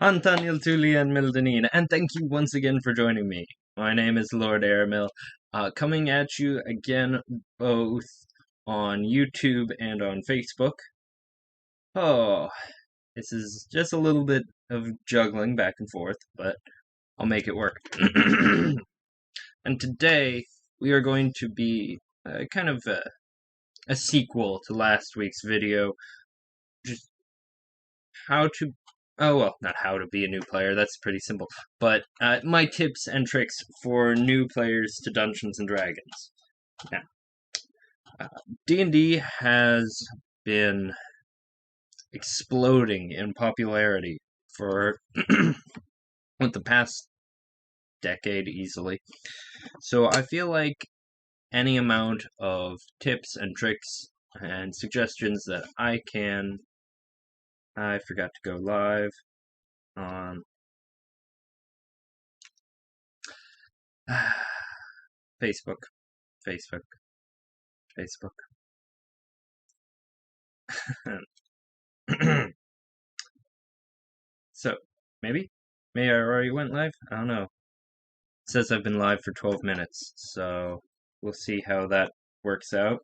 Antanil Tulian Mildanine, and thank you once again for joining me. My name is Lord Aramil, coming at you again both on YouTube and on Facebook. Oh, this is just a little bit of juggling back and forth, but I'll make it work. And today we are going to be kind of a sequel to last week's video, just how to oh well, not how to be a new player, that's pretty simple, but my tips and tricks for new players to Dungeons and Dragons. Now, D&D has been exploding in popularity for with the past decade easily. So I feel like any amount of tips and tricks and suggestions that I forgot to go live on Facebook, Facebook, Facebook. So, maybe I already went live? I don't know. It says I've been live for 12 minutes, so we'll see how that works out.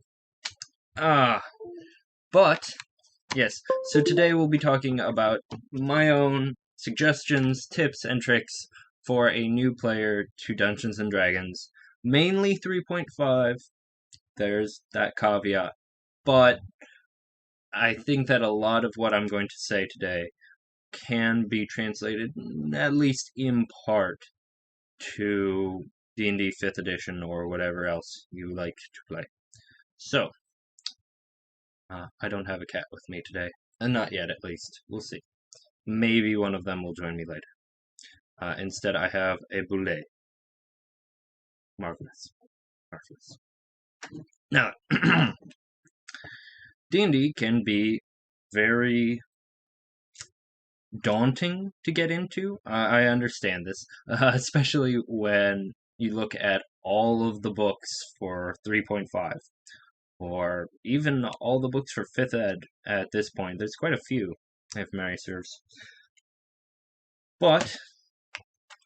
But, yes, so today we'll be talking about my own suggestions, tips, and tricks for a new player to Dungeons and Dragons. Mainly 3.5, there's that caveat. But I think that a lot of what I'm going to say today can be translated, at least in part, to D&D 5th edition or whatever else you like to play. So, I don't have a cat with me today. Not yet, at least. We'll see. Maybe one of them will join me later. Instead, I have a boulet. Marvelous. Marvelous. Now, D&D can be very daunting to get into. I understand this, especially when you look at all of the books for 3.5, or even all the books for 5th ed at this point. There's quite a few, if memory serves. But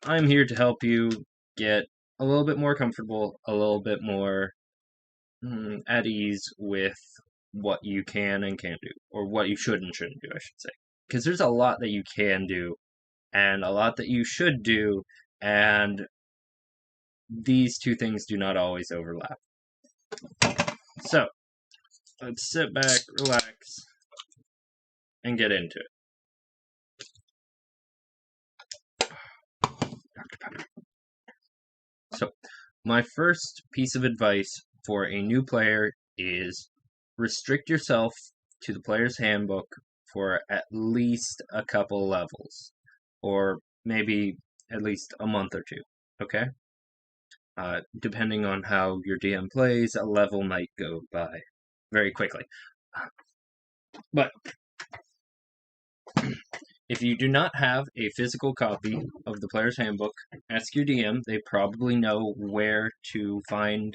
I'm here to help you get a little bit more comfortable, a little bit more at ease with what you can and can't do, or what you should and shouldn't do, I should say. Because there's a lot that you can do, and a lot that you should do, and these two things do not always overlap. So, let's sit back, relax, and get into it. Dr. Pepper. So, my first piece of advice for a new player is restrict yourself to the player's handbook for at least a couple levels, or maybe at least a month or two, okay? Depending on how your DM plays, a level might go by very quickly. But if you do not have a physical copy of the player's handbook, ask your DM. They probably know where to find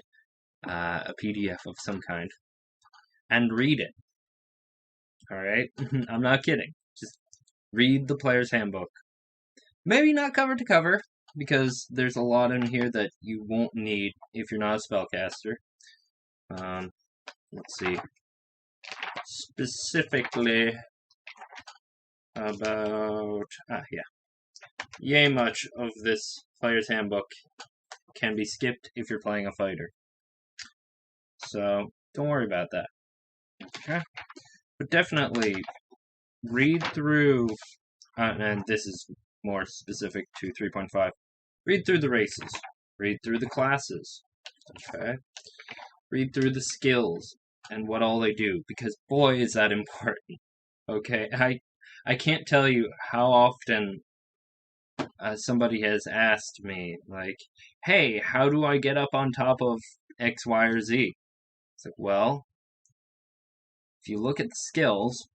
a PDF of some kind, and read it. Alright? I'm not kidding. Just read the player's handbook. Maybe not cover to cover, because there's a lot in here that you won't need if you're not a spellcaster. Let's see. Specifically about... Yay much of this player's handbook can be skipped if you're playing a fighter. So, don't worry about that. Okay? But definitely read through, and this is more specific to 3.5, read through the races, read through the classes, okay? Read through the skills and what all they do, because boy is that important, okay? I can't tell you how often somebody has asked me, like, hey, how do I get up on top of X, Y, or Z? It's like, well, if you look at the skills,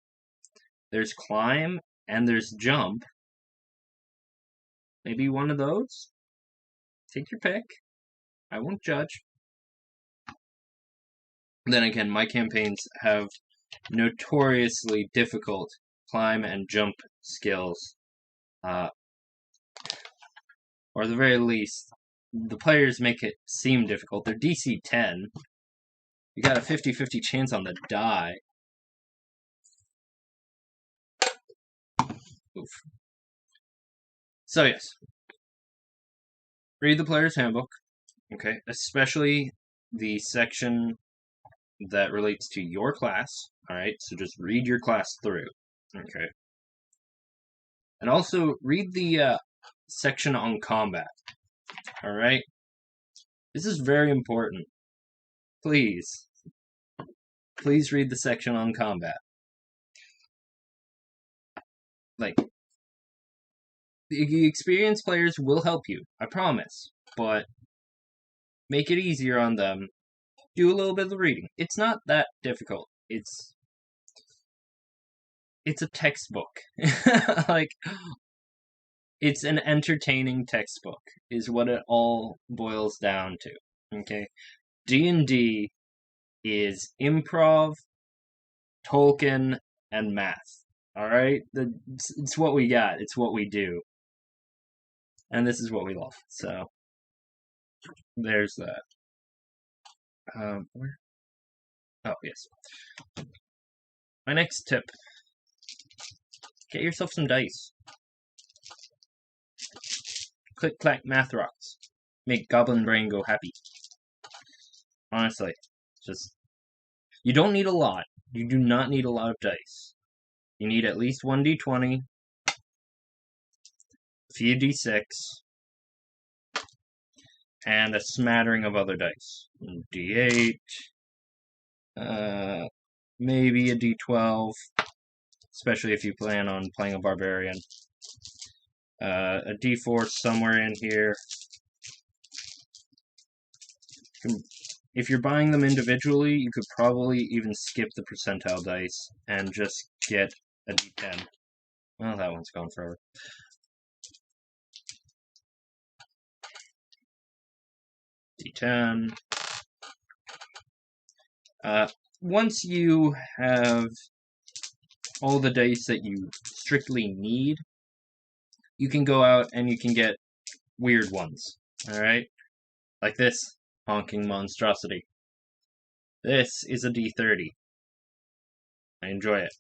there's climb and there's jump. Maybe one of those? Take your pick. I won't judge. Then again, my campaigns have notoriously difficult climb and jump skills. Or at the very least, the players make it seem difficult. They're DC 10. You got a 50-50 chance on the die. Oof. So yes, read the player's handbook, okay? Especially the section that relates to your class, alright? So just read your class through, okay? And also, read the section on combat, alright? This is very important. Please. Please read the section on combat. Like, the experienced players will help you, I promise. But make it easier on them. Do a little bit of the reading. It's not that difficult. It's a textbook. Like, it's an entertaining textbook, is what it all boils down to. Okay? D&D is improv, Tolkien, and math. Alright? It's what we got. It's what we do. And this is what we love. So, there's that. Where? Oh, yes. My next tip. Get yourself some dice. Click, clack, math rocks. Make Goblin Brain go happy. Honestly. Just... You don't need a lot. You do not need a lot of dice. You need at least 1d20, a few d6, and a smattering of other dice. D8, maybe a d12, especially if you plan on playing a barbarian. A d4 somewhere in here. If you're buying them individually, you could probably even skip the percentile dice and just get a d10. Well, that one's gone forever. D10. Once you have all the dice that you strictly need, you can go out and you can get weird ones, alright? Like this honking monstrosity. This is a D30. I enjoy it.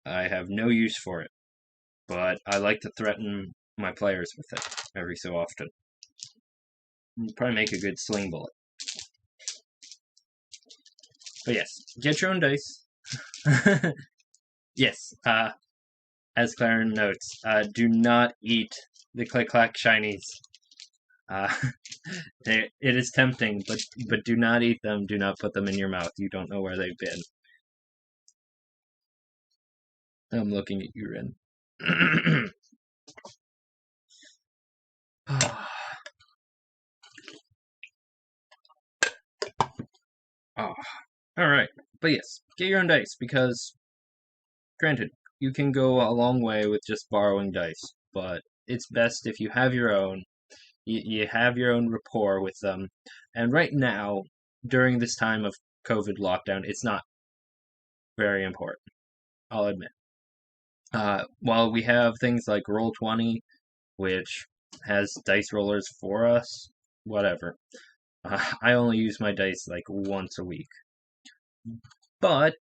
I have no use for it, but I like to threaten my players with it every so often. It'll probably make a good sling bullet. But yes, get your own dice. Yes, as Claren notes, do not eat the click-clack shinies. It is tempting, but do not eat them. Do not put them in your mouth. You don't know where they've been. I'm looking at you, Ren. Oh, alright. But yes, get your own dice, because, granted, you can go a long way with just borrowing dice, but it's best if you have your own. You have your own rapport with them. And right now, during this time of COVID lockdown, it's not very important, I'll admit. While we have things like Roll20, which has dice rollers for us, whatever. I only use my dice like once a week. But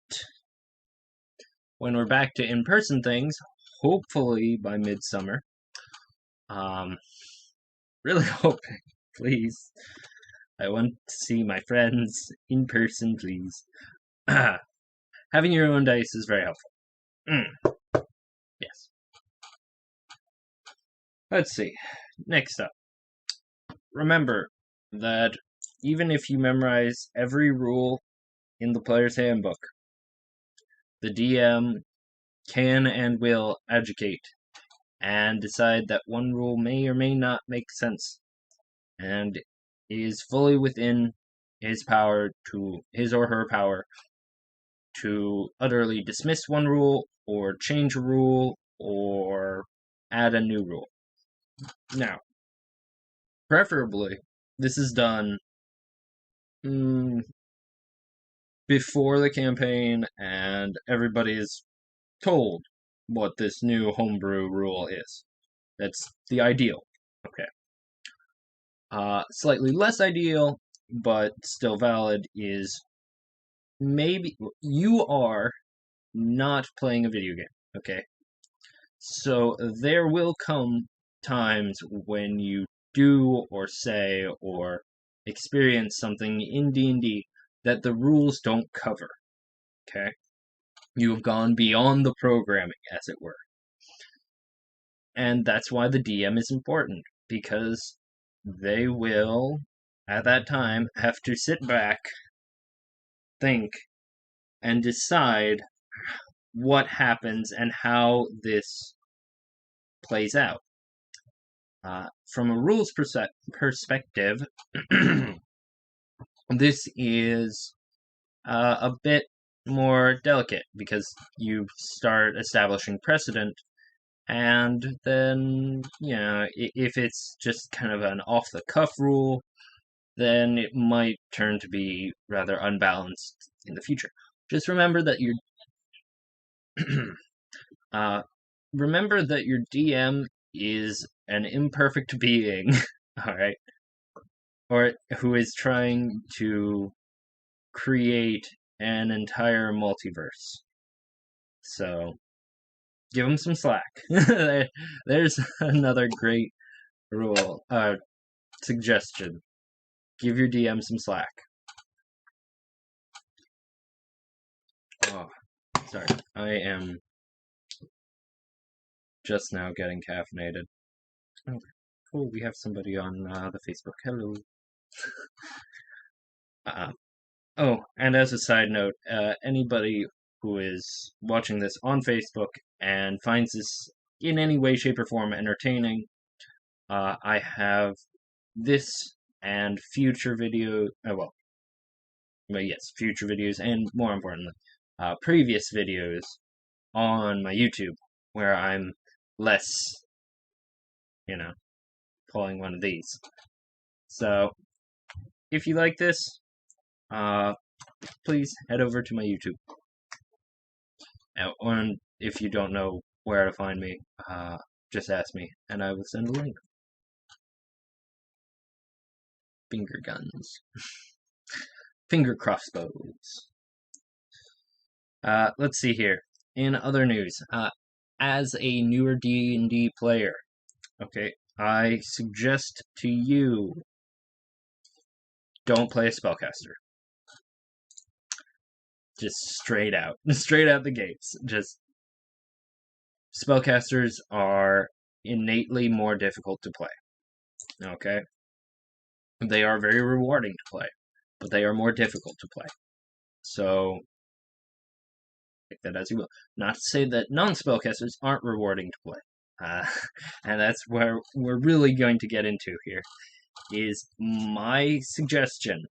when we're back to in-person things, hopefully by midsummer, really hoping, please. I want to see my friends in person, please. Having your own dice is very helpful. Yes. Let's see. Next up. Remember that even if you memorize every rule in the player's handbook, the DM can and will educate and decide that one rule may or may not make sense and is fully within his or her power to utterly dismiss one rule or change a rule or add a new rule. Now, preferably, this is done before the campaign and everybody is told what this new homebrew rule is. That's the ideal. Okay. Slightly less ideal, but still valid, is maybe you are not playing a video game. Okay. So there will come times when you do or say or experience something in D&D that the rules don't cover. Okay? You have gone beyond the programming, as it were. And that's why the DM is important, because they will, at that time, have to sit back, think, and decide what happens and how this plays out. From a rules perspective, this is a bit more delicate because you start establishing precedent, and then, if it's just kind of an off the cuff rule, then it might turn to be rather unbalanced in the future. Just remember that uh, remember that your DM is an imperfect being, all right, or who is trying to create an entire multiverse. So give him some slack. There's another great rule, suggestion. Give your DM some slack. Oh, sorry. I am just now getting caffeinated. Oh, cool. We have somebody on the Facebook. Hello. Oh, and as a side note, anybody who is watching this on Facebook and finds this in any way, shape, or form entertaining, I have this and future video. Yes, future videos, and more importantly, previous videos on my YouTube, where I'm less, pulling one of these. So, if you like this, please head over to my YouTube. Or if you don't know where to find me, just ask me, and I will send a link. Finger guns. Finger crossbows. Let's see here. In other news, as a newer D&D player, okay, I suggest to you, don't play a spellcaster. Just straight out the gates. Just spellcasters are innately more difficult to play. Okay? They are very rewarding to play, but they are more difficult to play. So take that as you will. Not to say that non-spellcasters aren't rewarding to play. And that's where we're really going to get into here, is my suggestion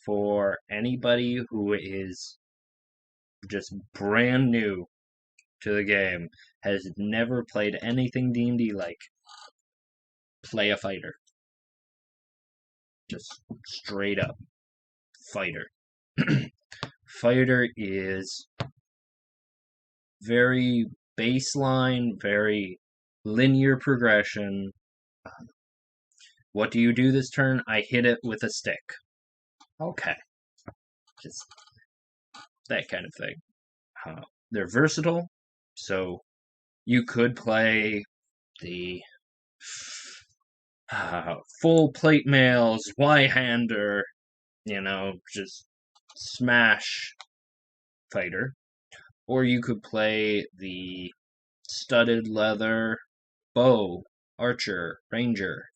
for anybody who is just brand new to the game, has never played anything D&D like, play a fighter. Just straight up fighter. Fighter is very baseline, very linear progression. What do you do this turn? I hit it with a stick. Okay. Just that kind of thing. They're versatile, so you could play the full plate mails, Y-hander, just smash fighter. Or you could play the studded leather bow, archer, ranger.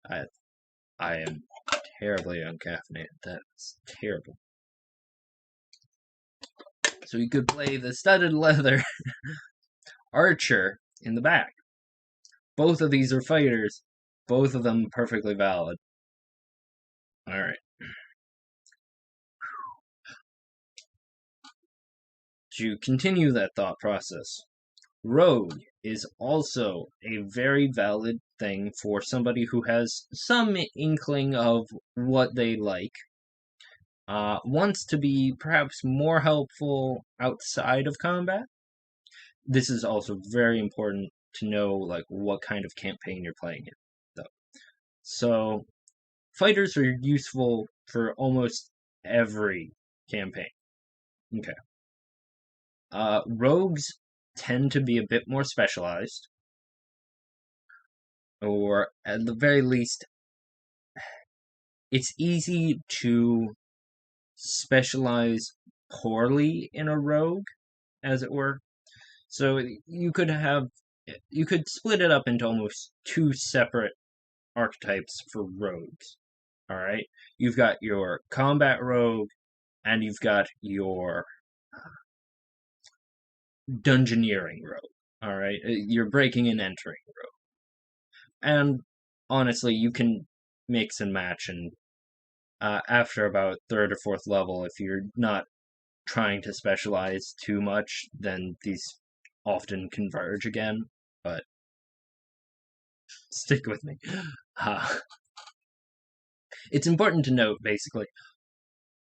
I am terribly uncaffeinated. That's terrible. So you could play the studded leather archer in the back. Both of these are fighters. Both of them perfectly valid. Alright. To continue that thought process, rogue is also a very valid thing for somebody who has some inkling of what they like, wants to be perhaps more helpful outside of combat, this is also very important to know like what kind of campaign you're playing in, though. So fighters are useful for almost every campaign. Okay. Rogues tend to be a bit more specialized, or at the very least, it's easy to specialize poorly in a rogue, as it were. So you could split it up into almost two separate archetypes for rogues. All right, you've got your combat rogue, and you've got your dungeoneering rogue. All right, you're breaking and entering rogue, and honestly, you can mix and match, and after about third or fourth level, if you're not trying to specialize too much, then these often converge again. But stick with me. It's important to note, basically,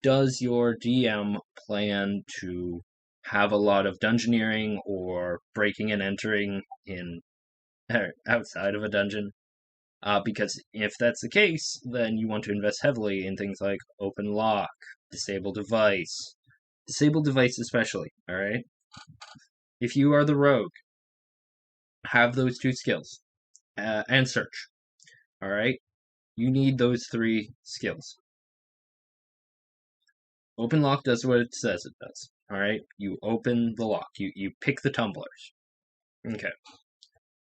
does your DM plan to have a lot of dungeoneering or breaking and entering in outside of a dungeon? Because if that's the case, then you want to invest heavily in things like open lock, disable device, especially. All right. If you are the rogue, have those two skills, and search. All right. You need those three skills. Open lock does what it says it does. All right. You open the lock. You pick the tumblers. Okay.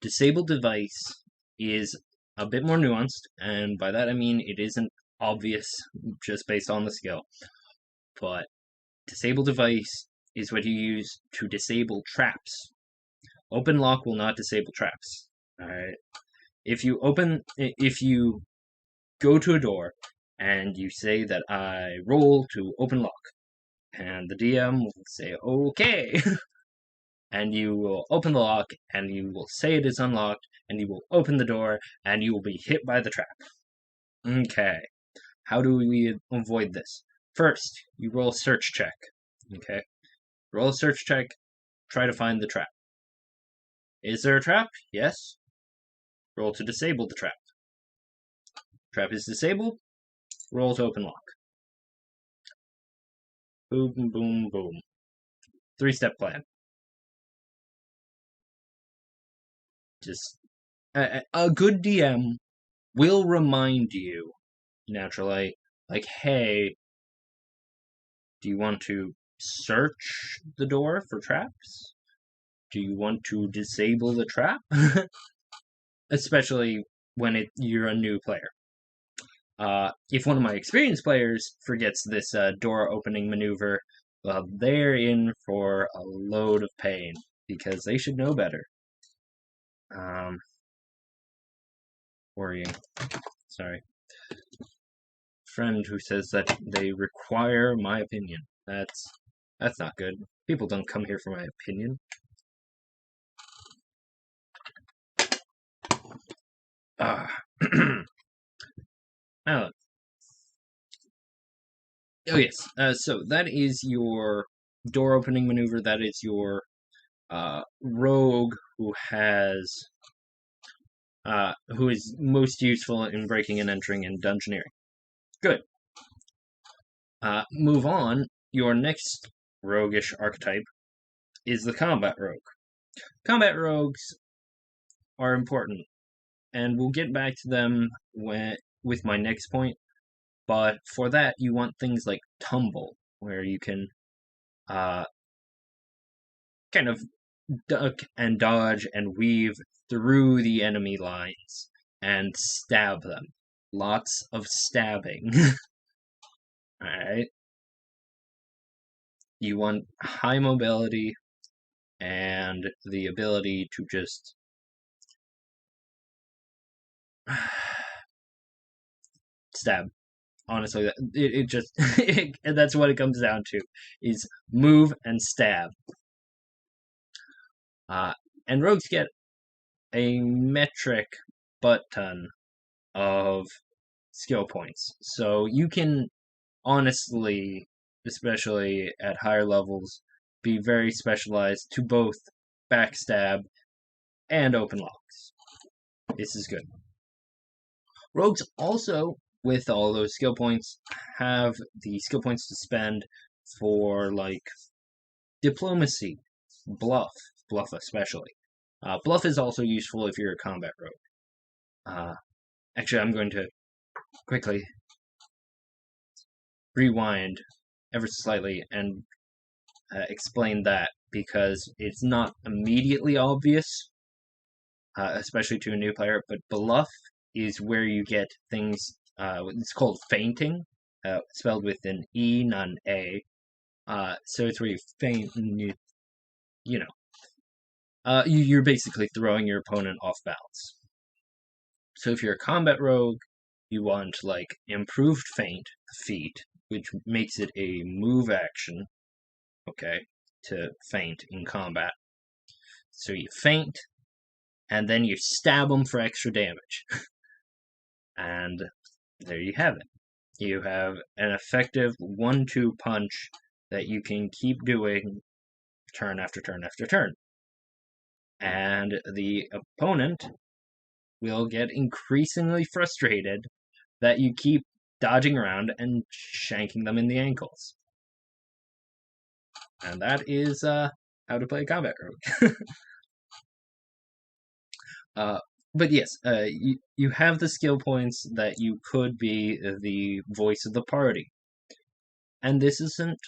Disable device is a bit more nuanced, and by that I mean it isn't obvious just based on the skill. But disable device is what you use to disable traps. Open lock will not disable traps. Alright. If you go to a door and you say that I roll to open lock, and the DM will say okay. And you will open the lock, and you will say it is unlocked, and you will open the door, and you will be hit by the trap. Okay. How do we avoid this? First, you roll a search check. Okay. Roll a search check, try to find the trap. Is there a trap? Yes. Roll to disable the trap. Trap is disabled, roll to open lock. Boom, boom, boom. 3-step plan. Just a good DM will remind you naturally, like, hey, do you want to search the door for traps? Do you want to disable the trap? Especially when you're a new player. If one of my experienced players forgets this door opening maneuver, well, they're in for a load of pain, because they should know better. Worrying. Sorry. Friend who says that they require my opinion. That's not good. People don't come here for my opinion. Oh yes. So that is your door opening maneuver. That is your rogue who is most useful in breaking and entering and dungeoneering. Good. Move on. Your next roguish archetype is the combat rogue. Combat rogues are important, and we'll get back to them with my next point. But for that, you want things like tumble, where you can kind of duck and dodge and weave through the enemy lines and stab them. Lots of stabbing. Alright. You want high mobility and the ability to just stab. Honestly, it just that's what it comes down to, is move and stab. And rogues get a metric butt ton of skill points. So you can honestly, especially at higher levels, be very specialized to both backstab, and open locks. This is good. Rogues also, with all those skill points, have the skill points to spend for, like, diplomacy, bluff especially. Bluff is also useful if you're a combat rogue. Actually, I'm going to quickly rewind ever so slightly and explain that, because it's not immediately obvious, especially to a new player, but bluff is where you get things, it's called feinting, spelled with an E, not an A. So it's where you feint, and you're basically throwing your opponent off balance. So if you're a combat rogue, you want, like, improved feint, feat, which makes it a move action, okay, to feint in combat. So you feint, and then you stab them for extra damage. And there you have it. You have an effective 1-2 punch that you can keep doing turn after turn after turn. And the opponent will get increasingly frustrated that you keep dodging around and shanking them in the ankles. And that is how to play a combat rogue. But yes, you have the skill points that you could be the voice of the party. And this isn't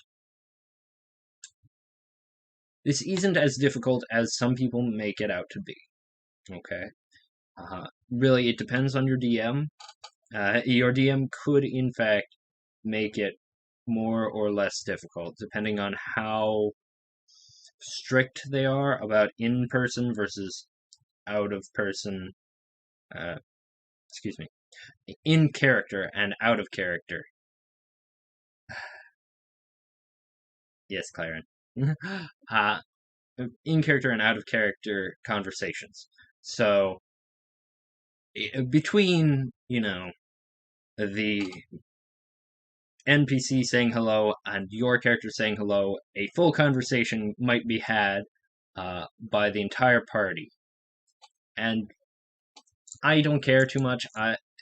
as difficult as some people make it out to be. Okay? Really, it depends on your DM. Your DM could, in fact, make it more or less difficult, depending on how strict they are about in-person versus out-of-person, in character and out of character. Yes, Claren. In character and out of character conversations. So, between, the NPC saying hello and your character saying hello, a full conversation might be had by the entire party. And I don't care too much.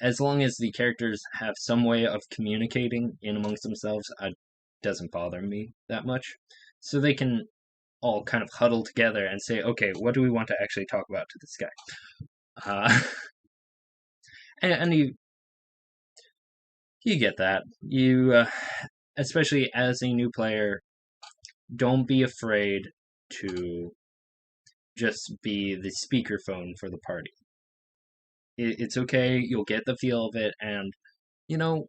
As long as the characters have some way of communicating in amongst themselves, it doesn't bother me that much. So they can all kind of huddle together and say, okay, what do we want to actually talk about to this guy? And you get that. You, especially as a new player, don't be afraid to just be the speakerphone for the party. It's okay, you'll get the feel of it, and,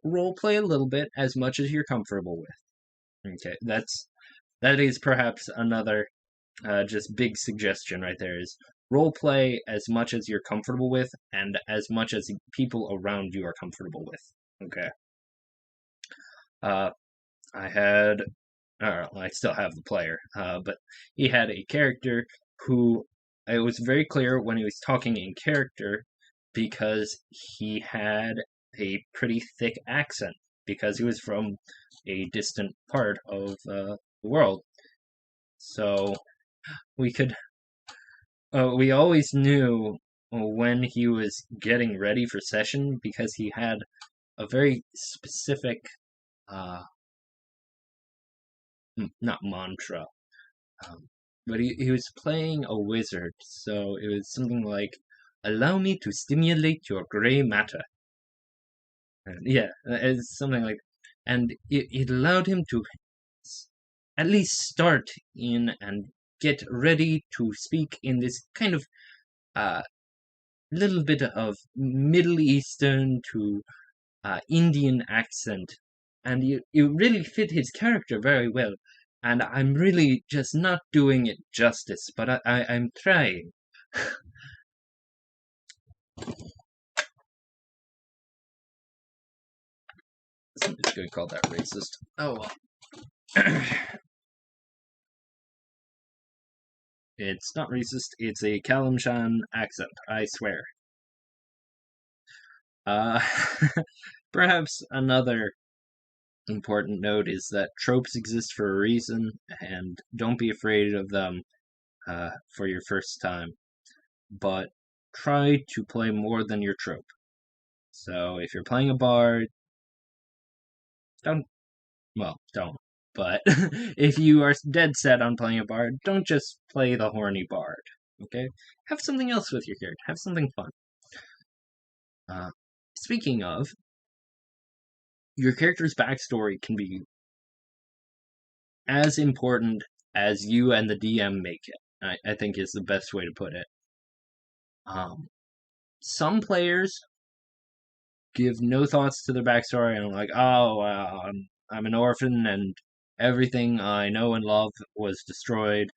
role play a little bit as much as you're comfortable with. Okay, that is perhaps another just big suggestion right there, is role play as much as you're comfortable with, and as much as people around you are comfortable with. Okay. I still have the player, but he had a character who, it was very clear when he was talking in character, because he had a pretty thick accent, because he was from a distant part of the world. So we always knew when he was getting ready for session, because he had a very specific, not mantra, but he was playing a wizard, so it was something like, allow me to stimulate your gray matter. And yeah, it's something like, and it allowed him to at least start in and get ready to speak in this kind of little bit of Middle Eastern to Indian accent, and you really fit his character very well. And I'm really just not doing it justice, but I'm trying. Somebody's going to call that racist. Oh well. It's not racist, it's a Kalimshan accent, I swear. Perhaps another important note is that tropes exist for a reason, and don't be afraid of them. for your first time, but try to play more than your trope. So if you're playing a bard, don't, well, don't. But if you are dead set on playing a bard, don't just play the horny bard. Okay? Have something else with your character. Have something fun. Speaking of, your character's backstory can be as important as you and the DM make it. I think is the best way to put it. Some players give no thoughts to their backstory and are like, oh, I'm an orphan and everything I know and love was destroyed,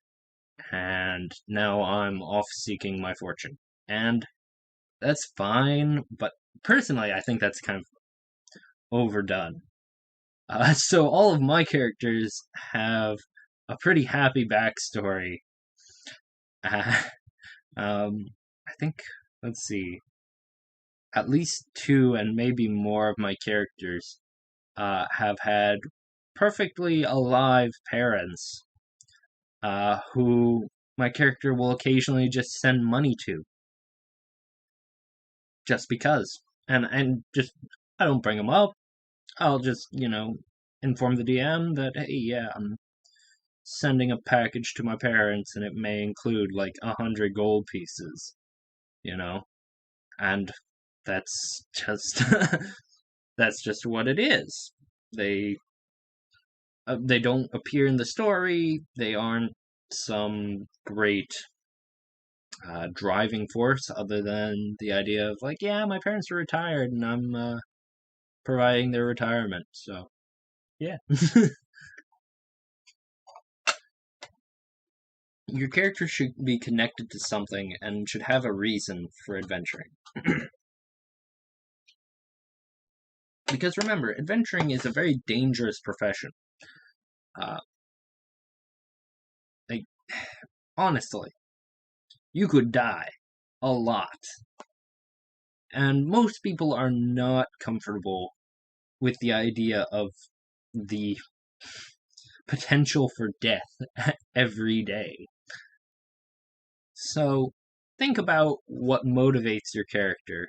and now I'm off seeking my fortune. And that's fine, but personally, I think that's kind of overdone. So all of my characters have a pretty happy backstory. Uh, I think, let's see, at least two and maybe more of my characters have had perfectly alive parents who my character will occasionally just send money to, just because. And just, I don't bring them up. I'll just, inform the DM that, hey, yeah, I'm sending a package to my parents and it may include like 100 gold pieces, you know? And that's just that's just what it is. They don't appear in the story. They aren't some great driving force other than the idea of like, yeah, my parents are retired and I'm providing their retirement. So yeah. Your character should be connected to something and should have a reason for adventuring. Because remember, adventuring is a very dangerous profession. Like, honestly, you could die a lot. And most people are not comfortable with the idea of the potential for death every day. So, think about what motivates your character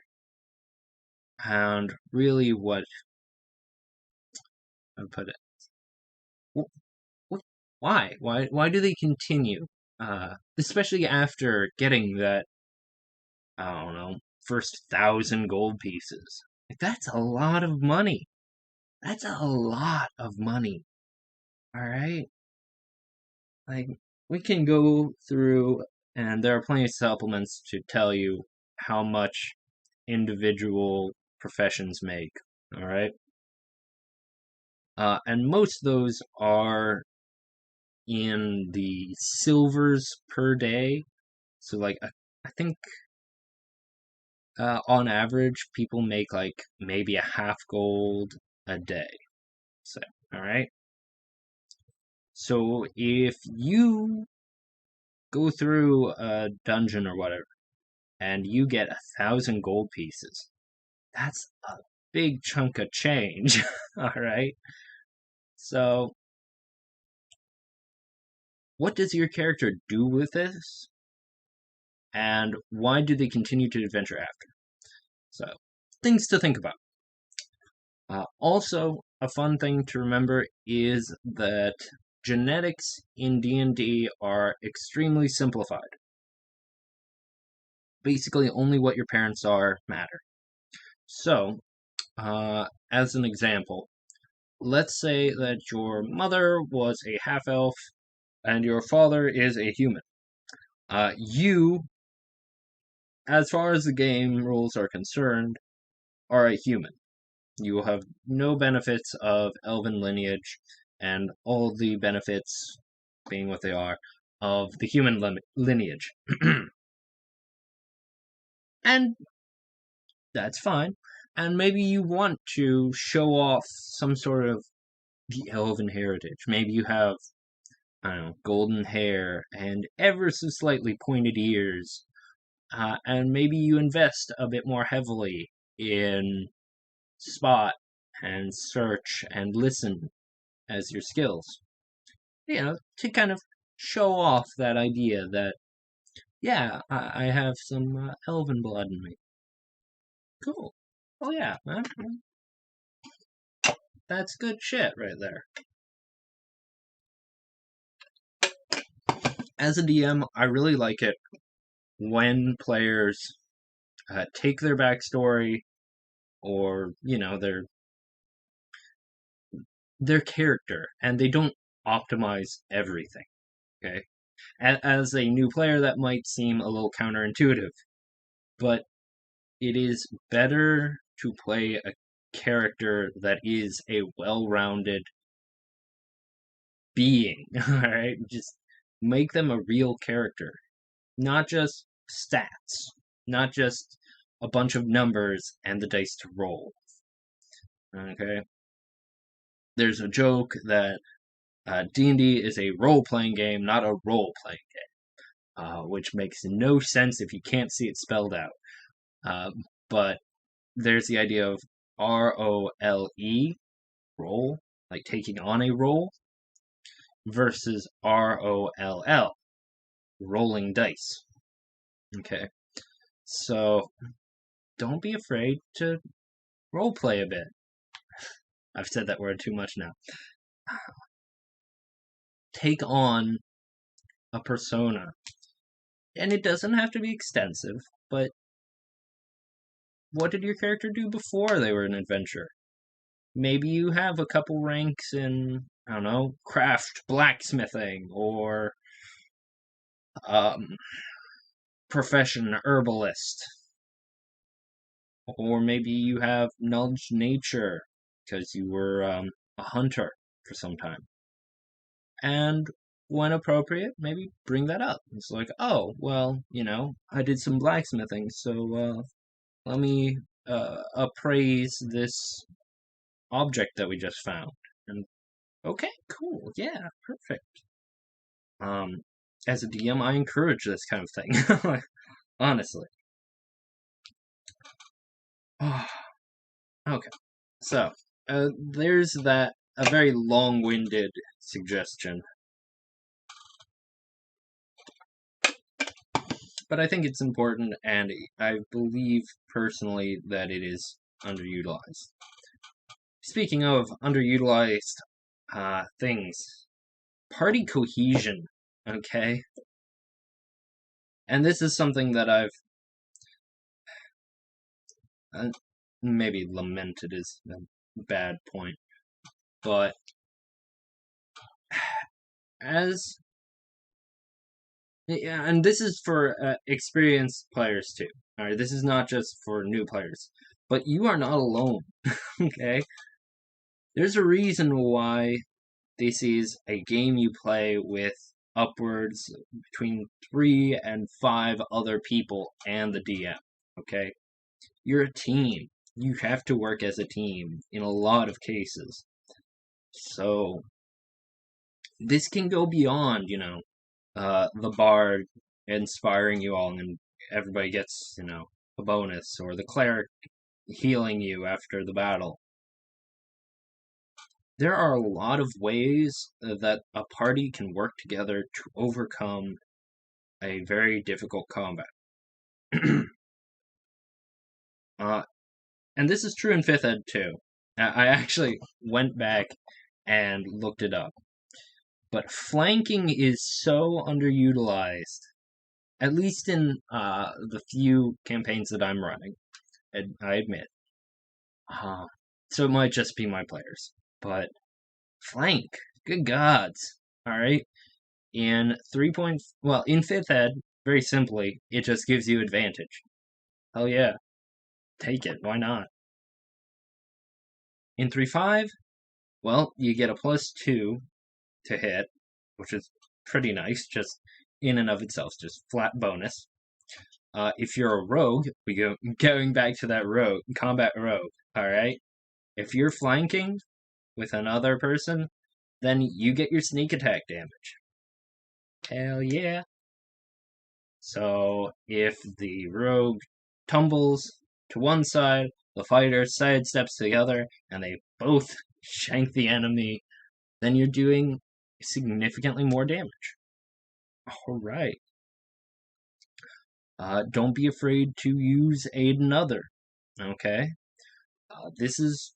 and really what I put it. Why do they continue? Especially after getting that, I don't know, first 1,000 gold pieces. Like, that's a lot of money. That's a lot of money. Alright? Like, we can go through, and there are plenty of supplements to tell you how much individual professions make. Alright? And most of those are in the silvers per day. So, like, I think on average, people make like maybe a half gold a day. So, all right. So if you go through a dungeon or whatever, and you get 1,000 gold pieces, that's a big chunk of change. All right. So, what does your character do with this? And why do they continue to adventure after? So, things to think about. Also, a fun thing to remember is that genetics in D&D are extremely simplified. Basically, only what your parents are matter. So, as an example, let's say that your mother was a half-elf and your father is a human. You, as far as the game rules are concerned, are a human. You will have no benefits of elven lineage, and all the benefits, being what they are, of the human lineage. And that's fine. And maybe you want to show off some sort of the elven heritage. Maybe you have, I don't know, golden hair and ever so slightly pointed ears. And maybe you invest a bit more heavily in spot and search and listen as your skills. To kind of show off that idea that, yeah, I have some elven blood in me. Cool. Oh yeah, that's good shit right there. As a DM, I really like it when players take their backstory or their character and they don't optimize everything. Okay, as a new player, that might seem a little counterintuitive, but it is better to play a character that is a well-rounded being. All right, just make them a real character, not just stats, not just a bunch of numbers and the dice to roll. Okay, there's a joke that D&D is a role-playing game, not a role-playing game, which makes no sense if you can't see it spelled out. But there's the idea of ROLE, role, like taking on a role, versus ROLL, rolling dice. Okay, so don't be afraid to roleplay a bit. I've said that word too much now. Take on a persona. And it doesn't have to be extensive, but what did your character do before they were an adventurer? Maybe you have a couple ranks in, I don't know, craft blacksmithing or profession herbalist. Or maybe you have knowledge nature because you were a hunter for some time. And when appropriate, maybe bring that up. It's like, oh, well, I did some blacksmithing, so let me appraise this object that we just found. And okay, cool, yeah, perfect. As a DM, I encourage this kind of thing. Honestly. Okay, so there's that a very long-winded suggestion, but I think it's important, and I believe personally that it is underutilized. Speaking of underutilized things, party cohesion, okay? And this is something that I've maybe lamented is a bad point, but as yeah, and this is for experienced players too. All right, this is not just for new players, but you are not alone. Okay, there's a reason why this is a game you play with upwards between 3 and 5 other people and the DM. Okay, you're a team. You have to work as a team in a lot of cases. So this can go beyond, the bard inspiring you all, and everybody gets, a bonus, or the cleric healing you after the battle. There are a lot of ways that a party can work together to overcome a very difficult combat. And this is true in 5th Ed too. I actually went back and looked it up. But flanking is so underutilized, at least in the few campaigns that I'm running, I admit. So it might just be my players. But flank, good gods. Alright? In 5th Ed, very simply, it just gives you advantage. Hell yeah. Take it, why not? In 3.5, well, you get a +2 to hit, which is pretty nice, just in and of itself, just flat bonus. If you're a rogue, going back to that combat rogue, alright? If you're flanking with another person, then you get your sneak attack damage. Hell yeah. So if the rogue tumbles to one side, the fighter sidesteps to the other, and they both shank the enemy, then you're doing significantly more damage. All right. Don't be afraid to use aid another. Okay. This is,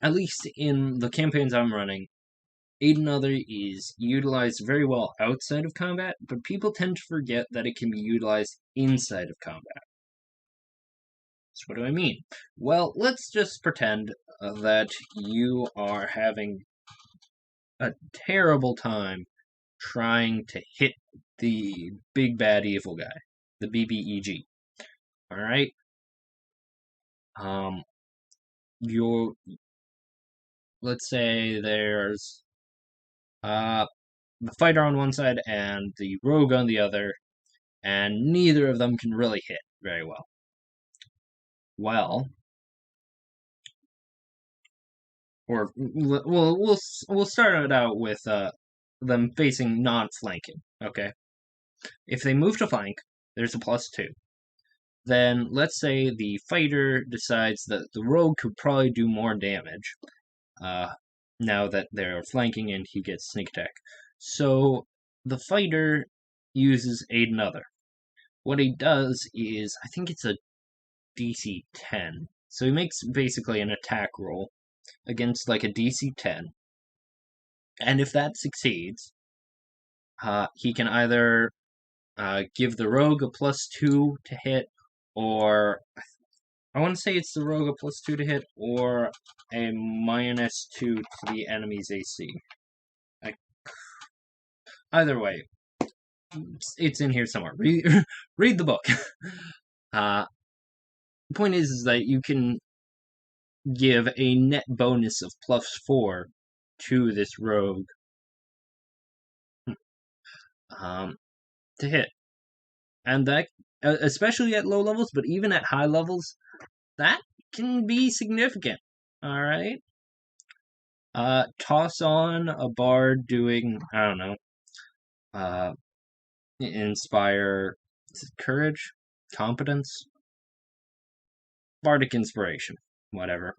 at least in the campaigns I'm running, aid another is utilized very well outside of combat, but people tend to forget that it can be utilized inside of combat. So what do I mean? Well, let's just pretend that you are having a terrible time trying to hit the big bad evil guy, the BBEG. All right. Um, you let's say there's the fighter on one side and the rogue on the other, and neither of them can really hit very well. Well, or we'll start it out with them facing non-flanking. Okay, if they move to flank, there's a +2. Then let's say the fighter decides that the rogue could probably do more damage. Uh, now that they're flanking and he gets sneak attack. So the fighter uses aid another. What he does is, I think it's a DC 10. So he makes basically an attack roll against like a DC 10. And if that succeeds, he can either give the rogue a +2 to hit, or I want to say it's the rogue a +2 to hit, or a -2 to the enemy's AC. Either way, it's in here somewhere. Read the book. The point is that you can give a net bonus of +4 to this rogue to hit. And that, especially at low levels, but even at high levels, that can be significant. All right. Toss on a bard doing, I don't know, inspire courage, competence, bardic inspiration, whatever.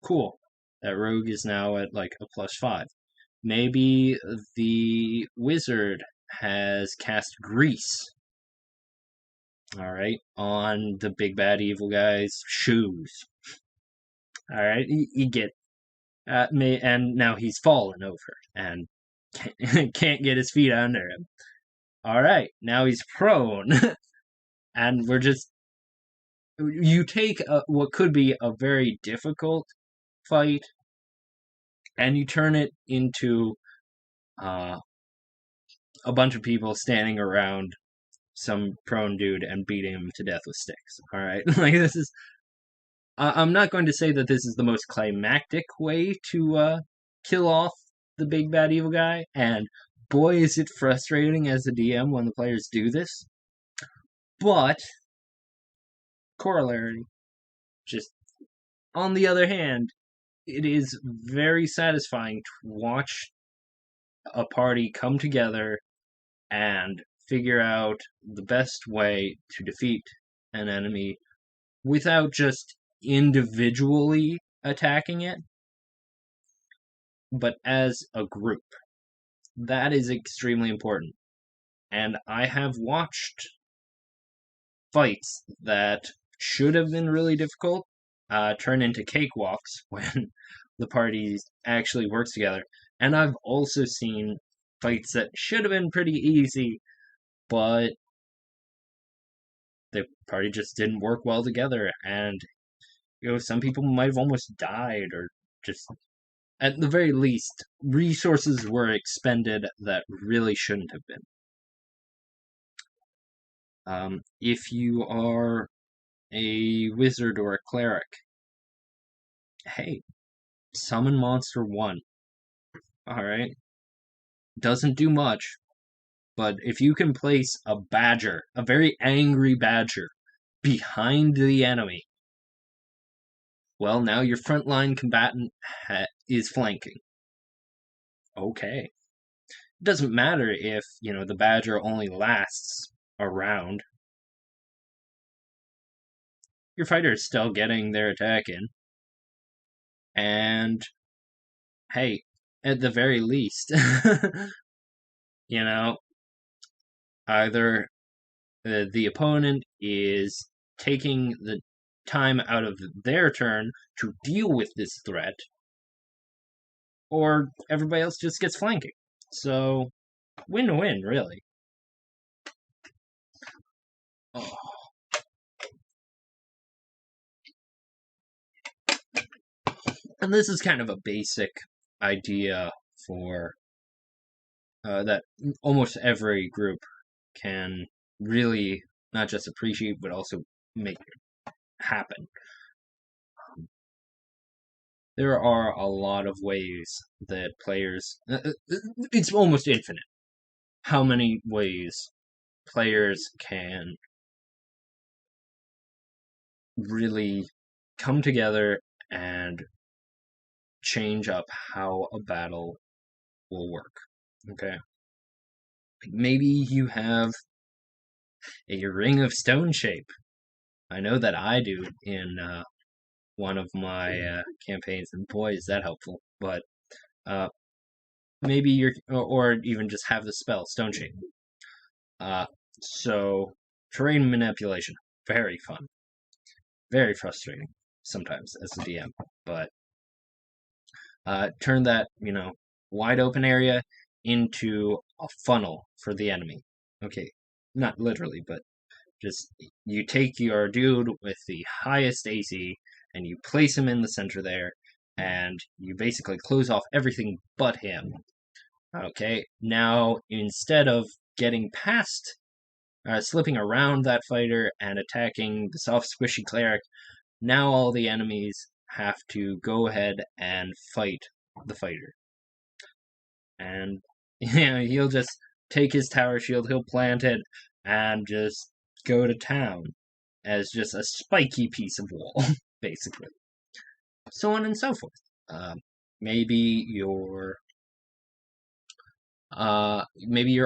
Cool. That rogue is now at like a +5. Maybe the wizard has cast grease. All right, on the big bad evil guy's shoes. All right, you get and now he's fallen over and can't get his feet under him. All right, now he's prone, and we're just you take what could be a very difficult fight, and you turn it into uh, a bunch of people standing around some prone dude and beating him to death with sticks. All right, like this is. I'm not going to say that this is the most climactic way to kill off the big bad evil guy, and boy, is it frustrating as a DM when the players do this. But corollary, just on the other hand, it is very satisfying to watch a party come together and figure out the best way to defeat an enemy without just individually attacking it, but as a group. That is extremely important. And I have watched fights that should have been really difficult turn into cakewalks when the party actually works together. And I've also seen fights that should have been pretty easy, but the party just didn't work well together, and some people might have almost died, or just at the very least resources were expended that really shouldn't have been. If you are a wizard or a cleric, hey, summon monster 1. Alright? Doesn't do much, but if you can place a badger, a very angry badger, behind the enemy, well, now your frontline combatant is flanking. Okay. It doesn't matter if, the badger only lasts a round. Your fighter is still getting their attack in. And, hey, at the very least. You know, either the opponent is taking the time out of their turn to deal with this threat, or everybody else just gets flanking. So, win-win, really. Oh. And this is kind of a basic idea for that almost every group can really not just appreciate but also make happen. There are a lot of ways that players, it's almost infinite how many ways players can really come together and change up how a battle will work. Okay. Maybe you have a ring of stone shape. I know that I do in one of my campaigns, and boy, is that helpful. But maybe or even just have the spell stone shape. So terrain manipulation, very fun, very frustrating sometimes as a DM, but turn that wide open area into a funnel for the enemy. Okay, not literally, but just you take your dude with the highest AC and you place him in the center there, and you basically close off everything but him. Okay, now instead of getting past, slipping around that fighter and attacking the soft, squishy cleric, now all the enemies have to go ahead and fight the fighter. And he'll just take his tower shield, he'll plant it, and just go to town as just a spiky piece of wall, basically. So on and so forth. Maybe your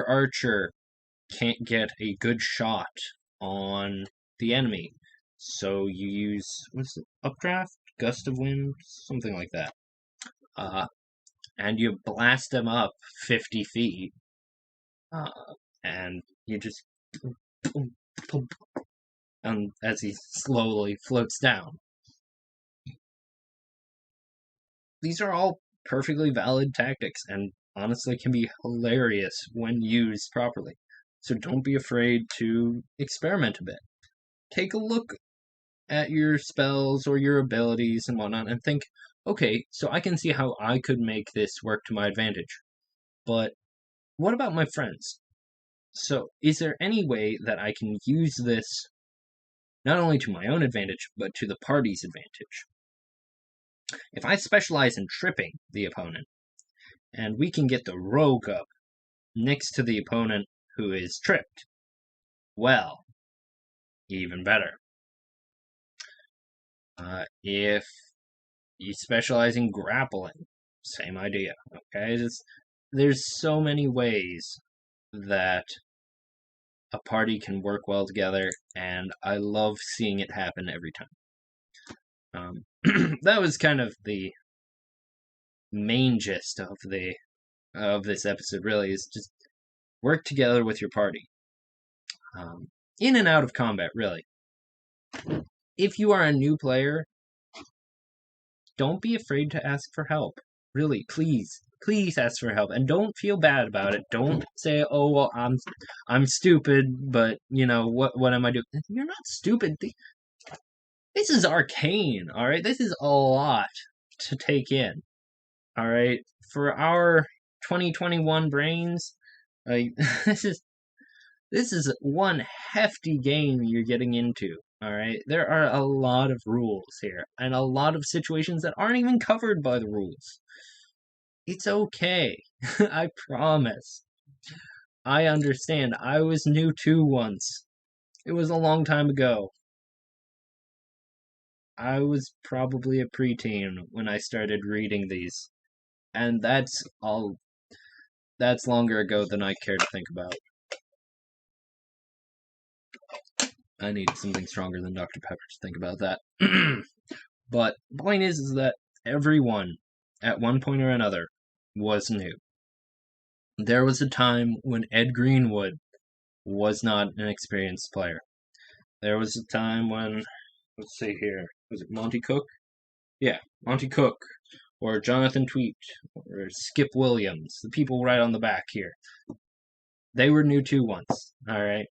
archer can't get a good shot on the enemy, so you use updraft, gust of wind, something like that, and you blast him up 50 feet, and you just and as he slowly floats down. These are all perfectly valid tactics and honestly can be hilarious when used properly. So don't be afraid to experiment a bit. Take a look at your spells or your abilities and whatnot and think, okay, so I can see how I could make this work to my advantage. But what about my friends? So is there any way that I can use this not only to my own advantage, but to the party's advantage? If I specialize in tripping the opponent, and we can get the rogue up next to the opponent who is tripped, well, even better. If you specialize in grappling, same idea, okay? There's so many ways that a party can work well together, and I love seeing it happen every time. That was kind of the main gist of this episode. Really, is just work together with your party, in and out of combat. Really, if you are a new player, don't be afraid to ask for help. Really, please ask for help, and don't feel bad about it. Don't say, "Oh, well, I'm stupid," but what am I doing? You're not stupid. This is arcane, all right? This is a lot to take in, all right? For our 2021 brains, like this is one hefty game you're getting into, all right? There are a lot of rules here and a lot of situations that aren't even covered by the rules. It's okay. I promise. I understand. I was new too once. It was a long time ago. I was probably a preteen when I started reading these, and that's longer ago than I care to think about. I need something stronger than Dr. Pepper to think about that. But the point is that everyone, at one point or another, was new. There was a time when Ed Greenwood was not an experienced player. There was a time when, let's see here, was it Monty Cook? Yeah, Monty Cook, or Jonathan Tweet, or Skip Williams, the people right on the back here. They were new too once, alright?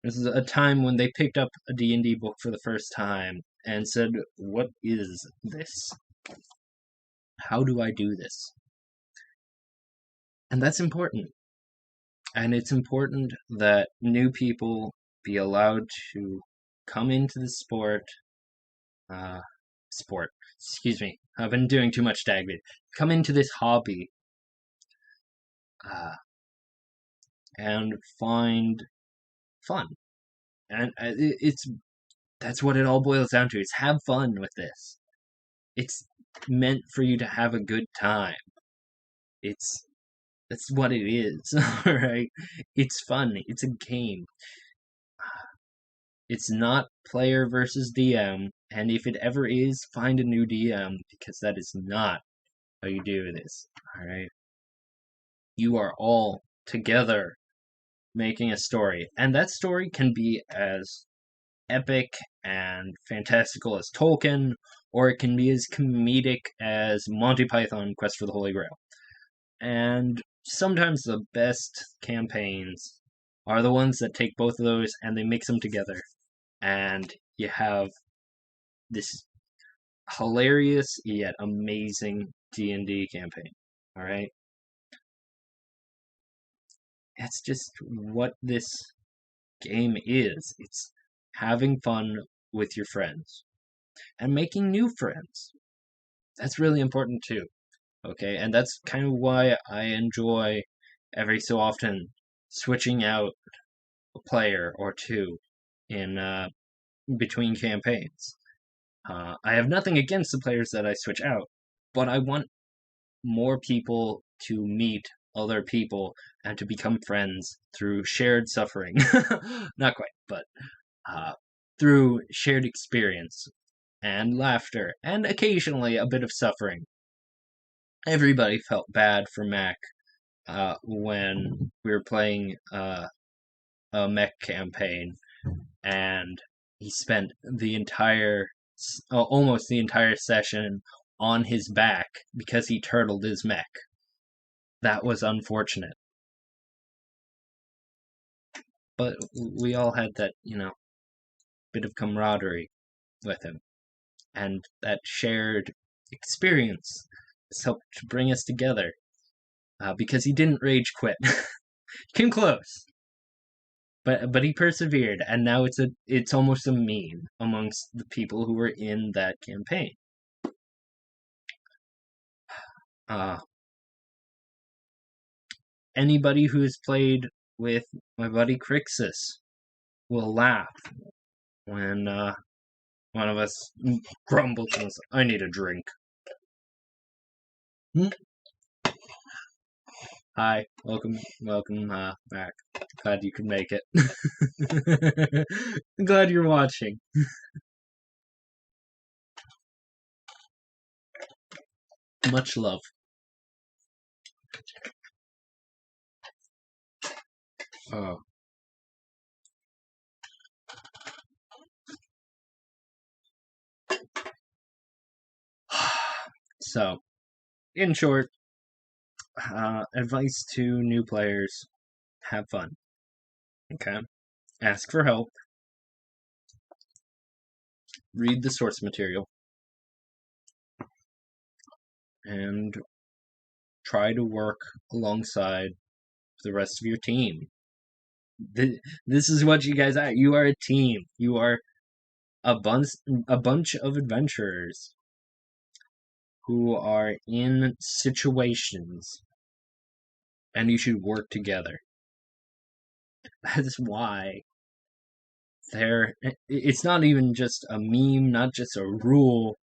This is a time when they picked up a D&D book for the first time and said, what is this? How do I do this? And that's important. And it's important that new people be allowed to come into the excuse me, I've been doing too much Stagbeat. Come into this hobby and find fun. And that's what it all boils down to, is have fun with this. It's meant for you to have a good time. That's what it is, alright? It's fun. It's a game. It's not player versus DM, and if it ever is, find a new DM, because that is not how you do this, alright? You are all together making a story, and that story can be as epic and fantastical as Tolkien, or it can be as comedic as Monty Python Quest for the Holy Grail. And sometimes the best campaigns are the ones that take both of those and they mix them together, and you have this hilarious yet amazing D&D campaign. All right, that's just what this game is. It's having fun with your friends and making new friends. That's really important too. Okay, and that's kind of why I enjoy every so often switching out a player or two in between campaigns. I have nothing against the players that I switch out, but I want more people to meet other people and to become friends through shared suffering. Not quite, but through shared experience and laughter and occasionally a bit of suffering. Everybody felt bad for Mac when we were playing a mech campaign, and he spent the entire, almost the entire session on his back because he turtled his mech. That was unfortunate. But we all had that, bit of camaraderie with him. And that shared experience has helped to bring us together. Because he didn't rage quit. Came close. But he persevered, and now it's almost a meme amongst the people who were in that campaign. Anybody who has played with my buddy Crixus will laugh when one of us grumbles and says, I need a drink. Hi, welcome back. Glad you could make it. I'm glad you're watching. Much love. Oh. So, in short, advice to new players: have fun. Okay? Ask for help. Read the source material. And try to work alongside the rest of your team. This is what you guys are. You are a team. You are a bunch of adventurers who are in situations, and you should work together. That's why it's not even just a meme, not just a rule,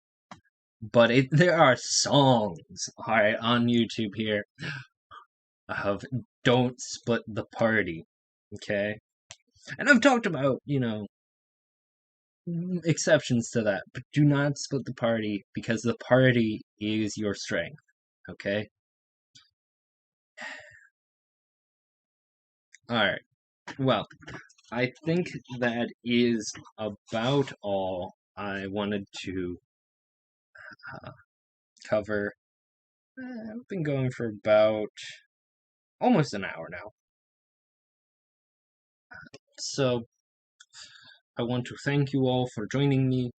but there are songs, alright, on YouTube here of don't split the party, okay? And I've talked about, exceptions to that, but do not split the party, because the party is your strength, Okay? Alright. Well, I think that is about all I wanted to uh, cover. I've been going for about almost an hour now. So, I want to thank you all for joining me,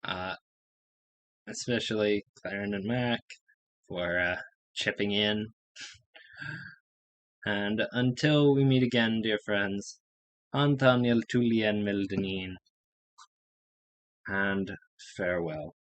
uh, especially Claren and Mac for chipping in. And until we meet again, dear friends, Antaniel Tulien Mildenin, and farewell.